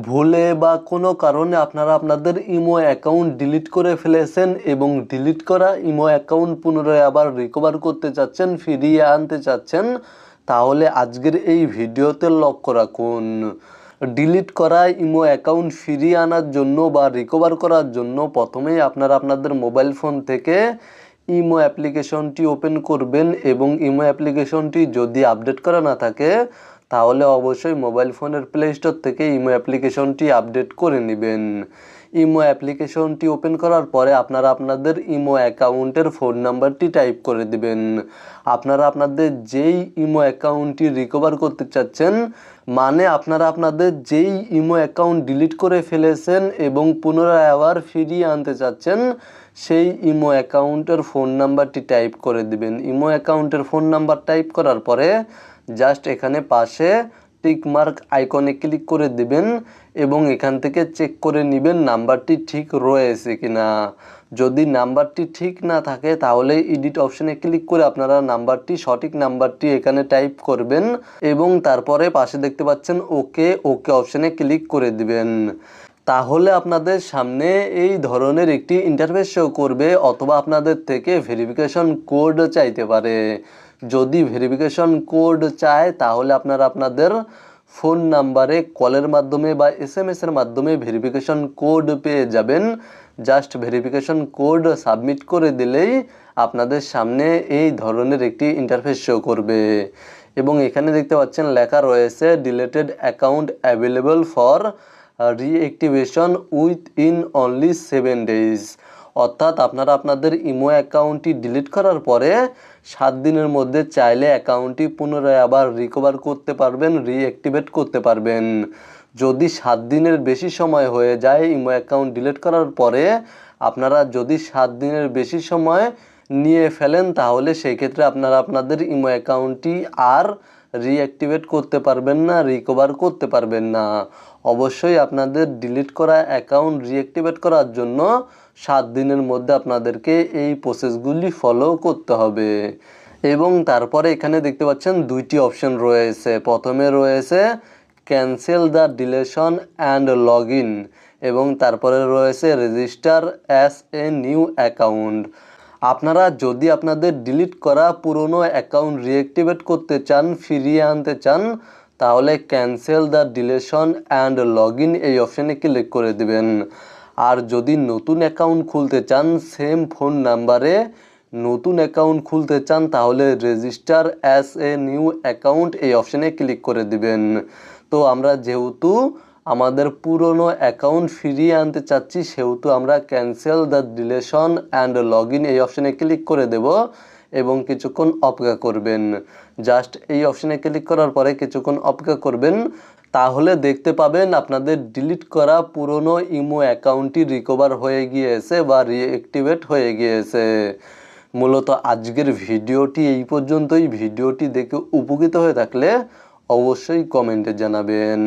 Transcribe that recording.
ভুলে বা কোনো কারণে আপনারা আপনাদের ইমো অ্যাকাউন্ট ডিলিট করে ফেলেছেন এবং ডিলিট করা ইমো অ্যাকাউন্ট পুনরায় আবার রিকভার করতে চাচ্ছেন, ফিরিয়ে আনতে চাচ্ছেন, তাহলে আজকের এই ভিডিওতে লক্ষ্য রাখুন। ডিলিট করা ইমো অ্যাকাউন্ট ফিরিয়ে আনার জন্য বা রিকভার করার জন্য প্রথমেই আপনারা আপনাদের মোবাইল ফোন থেকে ইমো অ্যাপ্লিকেশনটি ওপেন করবেন এবং ইমো অ্যাপ্লিকেশনটি যদি আপডেট করা না থাকে তাহলে অবশ্যই মোবাইল ফোনের প্লে স্টোর থেকে ইমো অ্যাপ্লিকেশনটি আপডেট করে নেবেন। ইমো অ্যাপ্লিকেশনটি ওপেন করার পরে আপনারা আপনাদের ইমো অ্যাকাউন্টের ফোন নাম্বারটি টাইপ করে দিবেন। আপনারা আপনাদের যেই ইমো অ্যাকাউন্টটি রিকভার করতে চাচ্ছেন, মানে আপনারা আপনাদের যেই ইমো অ্যাকাউন্ট ডিলিট করে ফেলেছেন এবং পুনরায় আবার ফিরিয়ে আনতে চাচ্ছেন, সেই ইমো অ্যাকাউন্টের ফোন নাম্বারটি টাইপ করে দিবেন। ইমো অ্যাকাউন্টের ফোন নাম্বার টাইপ করার পরে জাস্ট এখানে পাশে টিক মার্ক আইকনে ক্লিক করে দিবেন এবং এখান থেকে চেক করে নেবেন নাম্বারটি ঠিক রয়েছে কিনা। যদি নাম্বারটি ঠিক না থাকে তাহলে এডিট অপশনে ক্লিক করে আপনারা সঠিক নাম্বারটি এখানে টাইপ করবেন এবং তারপরে পাশে দেখতে পাচ্ছেন ওকে অপশনে ক্লিক করে দিবেন। তাহলে আপনাদের সামনে এই ধরনের একটি ইন্টারফেস শো করবে, অথবা আপনাদের থেকে ভেরিফিকেশন কোড চাইতে পারে। যদি ভেরিফিকেশন কোড চায় তাহলে আপনারা আপনাদের ফোন নাম্বারে কলের মাধ্যমে বা এসএমএসের মাধ্যমে ভেরিফিকেশন কোড পেয়ে যাবেন। জাস্ট ভেরিফিকেশন কোড সাবমিট করে দিলেই আপনাদের সামনে এই ধরনের একটি ইন্টারফেস শো করবে এবং এখানে দেখতে পাচ্ছেন লেখা রয়েছে deleted account available for reactivation within only 7 days। অর্থাৎ আপনারা আপনাদের ইমো অ্যাকাউন্টটি ডিলিট করার পরে 7 দিনের মধ্যে চাইলে অ্যাকাউন্টটি পুনরায় আবার রিকভার করতে পারবেন, রিঅ্যাক্টিভেট করতে পারবেন। যদি 7 দিনের বেশি সময় হয়ে যায় ইমো অ্যাকাউন্ট ডিলিট করার পরে, আপনারা যদি 7 দিনের বেশি সময় নিয়ে ফেলেন তাহলে সেই ক্ষেত্রে আপনারা আপনাদের ইমো অ্যাকাউন্টটি আর রিঅ্যাক্টিভেট করতে পারবেন না, রিকভার করতে পারবেন না। অবশ্যই আপনাদের ডিলিট করা অ্যাকাউন্ট রিঅ্যাক্টিভেট করার জন্য 7 দিনের মধ্যে আপনাদেরকে এই প্রসেসগুলি ফলো করতে হবে। এবং তারপরে এখানে দেখতে পাচ্ছেন দুইটি অপশন রয়েছে। প্রথমে রয়েছে cancel the deletion and log in এবং তারপরে রয়েছে register as a new account. আপনারা যদি আপনাদের ডিলিট করা পুরনো অ্যাকাউন্ট রিঅ্যাক্টিভেট করতে চান, ফিরিয়ে আনতে চান, তাহলে cancel the deletion and log in এই অপশানে ক্লিক করে দিবেন। আর যদি নতুন অ্যাকাউন্ট খুলতে চান, সেম ফোন নাম্বারে নতুন অ্যাকাউন্ট খুলতে চান, তাহলে register as a new account এই অপশানে ক্লিক করে দিবেন। তো আমরা যেহেতু আমাদের পুরনো অ্যাকাউন্ট ফিরিয়ে আনতে চাচ্ছি, সেহেতু আমরা cancel the deletion and log in এই অপশানে ক্লিক করে দেব এবং কিছুক্ষণ অপেক্ষা করবেন। জাস্ট এই অপশানে ক্লিক করার পরে কিছুক্ষণ অপেক্ষা করবেন, তাহলে দেখতে পাবেন আপনাদের ডিলিট করা পুরনো ইমো অ্যাকাউন্টটি রিকভার হয়ে গিয়েছে বা রিঅ্যাক্টিভেট হয়ে গিয়েছে। মূলত আজকের ভিডিওটি এই পর্যন্তই। ভিডিওটি দেখে উপকৃত হয়ে থাকলে অবশ্যই কমেন্টে জানাবেন।